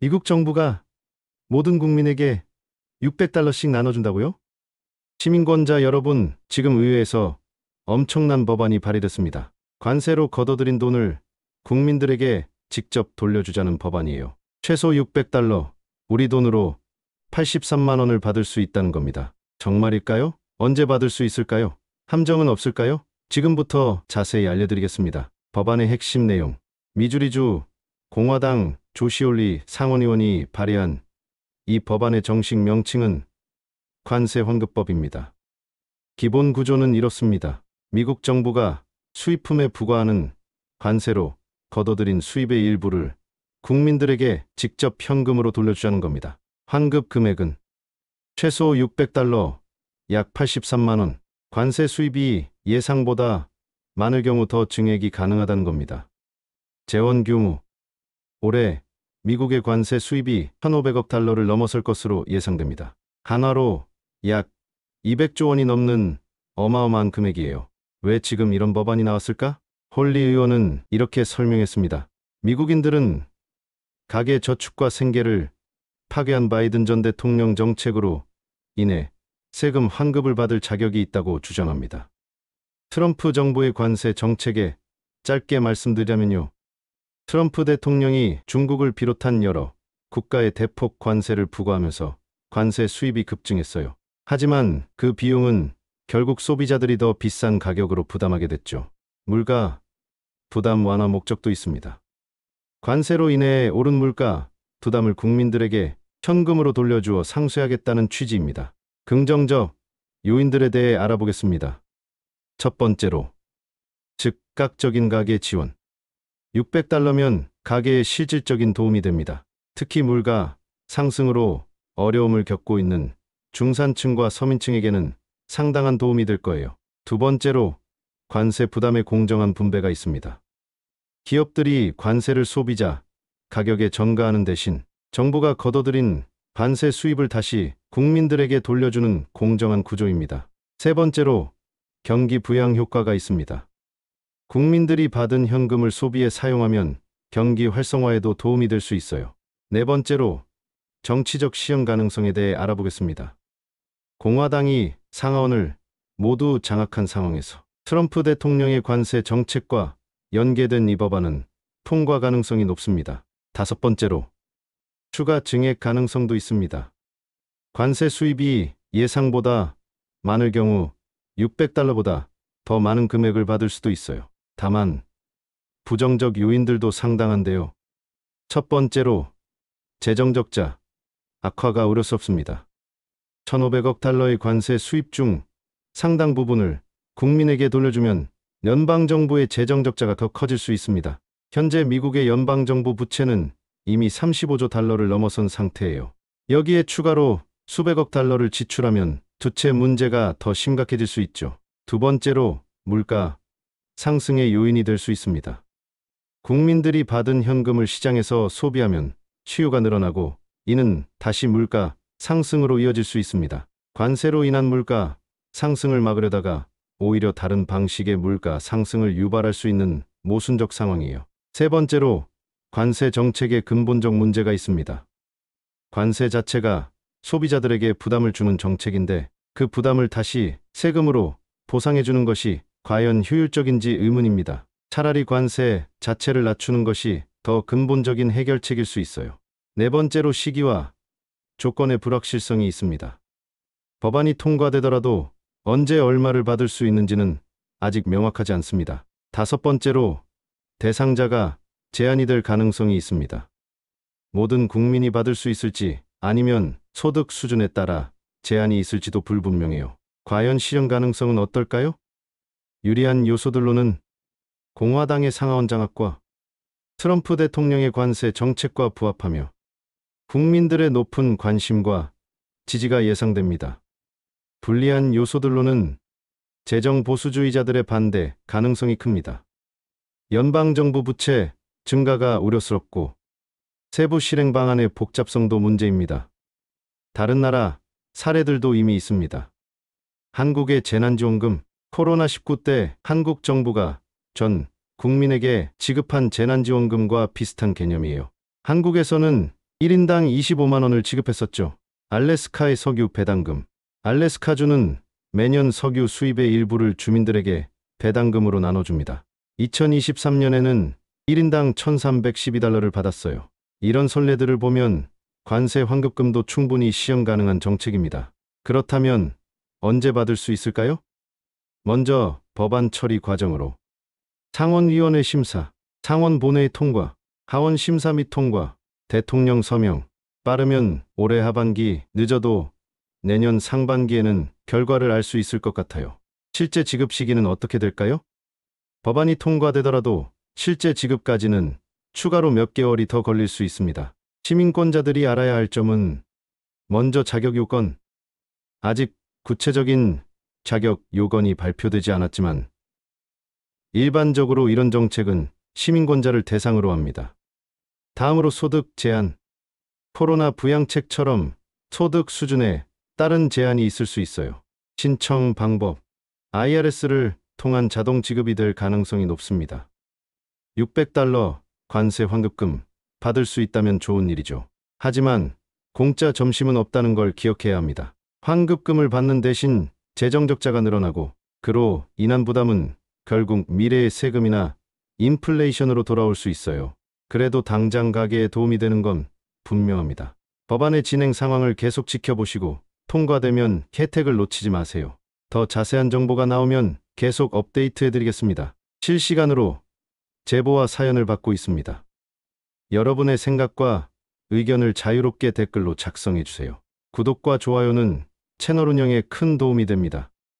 미국 정부가 모든 국민에게 600달러씩 나눠준다고요? 시민권자 여러분, 지금 의회에서 엄청난 법안이 발의됐습니다. 관세로 걷어들인 돈을 국민들에게 직접 돌려주자는 법안이에요. 최소 600달러, 우리 돈으로 83만 원을 받을 수 있다는 겁니다. 정말일까요? 언제 받을 수 있을까요? 함정은 없을까요? 지금부터 자세히 알려드리겠습니다. 법안의 핵심 내용. 미주리주 공화당 조시올리 상원의원이 발의한 이 법안의 정식 명칭은 관세 환급법입니다. 기본 구조는 이렇습니다. 미국 정부가 수입품에 부과하는 관세로 걷어들인 수입의 일부를 국민들에게 직접 현금으로 돌려주자는 겁니다. 환급 금액은 최소 600달러, 약 83만 원. 관세 수입이 예상보다 많을 경우 더 증액이 가능하다는 겁니다. 재원 규모. 올해 미국의 관세 수입이 1,500억 달러를 넘어설 것으로 예상됩니다. 한화로 약 200조 원이 넘는 어마어마한 금액이에요. 왜 지금 이런 법안이 나왔을까? 홀리 의원은 이렇게 설명했습니다. 미국인들은 가계 저축과 생계를 파괴한 바이든 전 대통령 정책으로 인해 세금 환급을 받을 자격이 있다고 주장합니다. 트럼프 정부의 관세 정책에 짧게 말씀드리자면요. 트럼프 대통령이 중국을 비롯한 여러 국가에 대폭 관세를 부과하면서 관세 수입이 급증했어요. 하지만 그 비용은 결국 소비자들이 더 비싼 가격으로 부담하게 됐죠. 물가 부담 완화 목적도 있습니다. 관세로 인해 오른 물가 부담을 국민들에게 현금으로 돌려주어 상쇄하겠다는 취지입니다. 긍정적 요인들에 대해 알아보겠습니다. 첫 번째로 즉각적인 가계 지원. 600달러면 가계에 실질적인 도움이 됩니다. 특히 물가 상승으로 어려움을 겪고 있는 중산층과 서민층에게는 상당한 도움이 될 거예요. 두 번째로 관세 부담의 공정한 분배가 있습니다. 기업들이 관세를 소비자 가격에 전가하는 대신 정부가 걷어들인 관세 수입을 다시 국민들에게 돌려주는 공정한 구조입니다. 세 번째로 경기 부양 효과가 있습니다. 국민들이 받은 현금을 소비에 사용하면 경기 활성화에도 도움이 될 수 있어요. 네 번째로 정치적 시행 가능성에 대해 알아보겠습니다. 공화당이 상하원을 모두 장악한 상황에서 트럼프 대통령의 관세 정책과 연계된 이 법안은 통과 가능성이 높습니다. 다섯 번째로 추가 증액 가능성도 있습니다. 관세 수입이 예상보다 많을 경우 600달러보다 더 많은 금액을 받을 수도 있어요. 다만 부정적 요인들도 상당한데요. 첫 번째로 재정 적자 악화가 우려스럽습니다. 1,500억 달러의 관세 수입 중 상당 부분을 국민에게 돌려주면 연방정부의 재정 적자가 더 커질 수 있습니다. 현재 미국의 연방정부 부채는 이미 35조 달러를 넘어선 상태예요. 여기에 추가로 수백억 달러를 지출하면 부채 문제가 더 심각해질 수 있죠. 두 번째로 물가 상승의 요인이 될 수 있습니다. 국민들이 받은 현금을 시장에서 소비하면 수요가 늘어나고 이는 다시 물가 상승으로 이어질 수 있습니다. 관세로 인한 물가 상승을 막으려다가 오히려 다른 방식의 물가 상승을 유발할 수 있는 모순적 상황이에요. 세 번째로 관세 정책에 근본적 문제가 있습니다. 관세 자체가 소비자들에게 부담을 주는 정책인데 그 부담을 다시 세금으로 보상해 주는 것이 과연 효율적인지 의문입니다. 차라리 관세 자체를 낮추는 것이 더 근본적인 해결책일 수 있어요. 네 번째로 시기와 조건의 불확실성이 있습니다. 법안이 통과되더라도 언제 얼마를 받을 수 있는지는 아직 명확하지 않습니다. 다섯 번째로 대상자가 제한이 될 가능성이 있습니다. 모든 국민이 받을 수 있을지 아니면 소득 수준에 따라 제한이 있을지도 불분명해요. 과연 실현 가능성은 어떨까요? 유리한 요소들로는 공화당의 상하원 장악과 트럼프 대통령의 관세 정책과 부합하며 국민들의 높은 관심과 지지가 예상됩니다. 불리한 요소들로는 재정 보수주의자들의 반대 가능성이 큽니다. 연방정부 부채 증가가 우려스럽고 세부 실행 방안의 복잡성도 문제입니다. 다른 나라 사례들도 이미 있습니다. 한국의 재난지원금, 코로나19 때 한국 정부가 전 국민에게 지급한 재난지원금과 비슷한 개념이에요. 한국에서는 1인당 25만 원을 지급했었죠. 알래스카의 석유 배당금. 알래스카주는 매년 석유 수입의 일부를 주민들에게 배당금으로 나눠줍니다. 2023년에는 1인당 1,312달러를 받았어요. 이런 선례들을 보면 관세 환급금도 충분히 시행 가능한 정책입니다. 그렇다면 언제 받을 수 있을까요? 먼저 법안 처리 과정으로 상원위원회 심사, 상원 본회의 통과, 하원 심사 및 통과, 대통령 서명, 빠르면 올해 하반기, 늦어도 내년 상반기에는 결과를 알 수 있을 것 같아요. 실제 지급 시기는 어떻게 될까요? 법안이 통과되더라도 실제 지급까지는 추가로 몇 개월이 더 걸릴 수 있습니다. 시민권자들이 알아야 할 점은 먼저 자격 요건. 아직 구체적인 자격 요건이 발표되지 않았지만 일반적으로 이런 정책은 시민권자를 대상으로 합니다. 다음으로 소득 제한. 코로나 부양책처럼 소득 수준에 따른 제한이 있을 수 있어요. 신청 방법. IRS를 통한 자동 지급이 될 가능성이 높습니다. 600달러 관세 환급금 받을 수 있다면 좋은 일이죠. 하지만 공짜 점심은 없다는 걸 기억해야 합니다. 환급금을 받는 대신 재정 적자가 늘어나고 그로 인한 부담은 결국 미래의 세금이나 인플레이션으로 돌아올 수 있어요. 그래도 당장 가게에 도움이 되는 건 분명합니다. 법안의 진행 상황을 계속 지켜보시고 통과되면 혜택을 놓치지 마세요. 더 자세한 정보가 나오면 계속 업데이트해드리겠습니다. 실시간으로 제보와 사연을 받고 있습니다. 여러분의 생각과 의견을 자유롭게 댓글로 작성해주세요. 구독과 좋아요는 채널 운영에 큰 도움이 됩니다.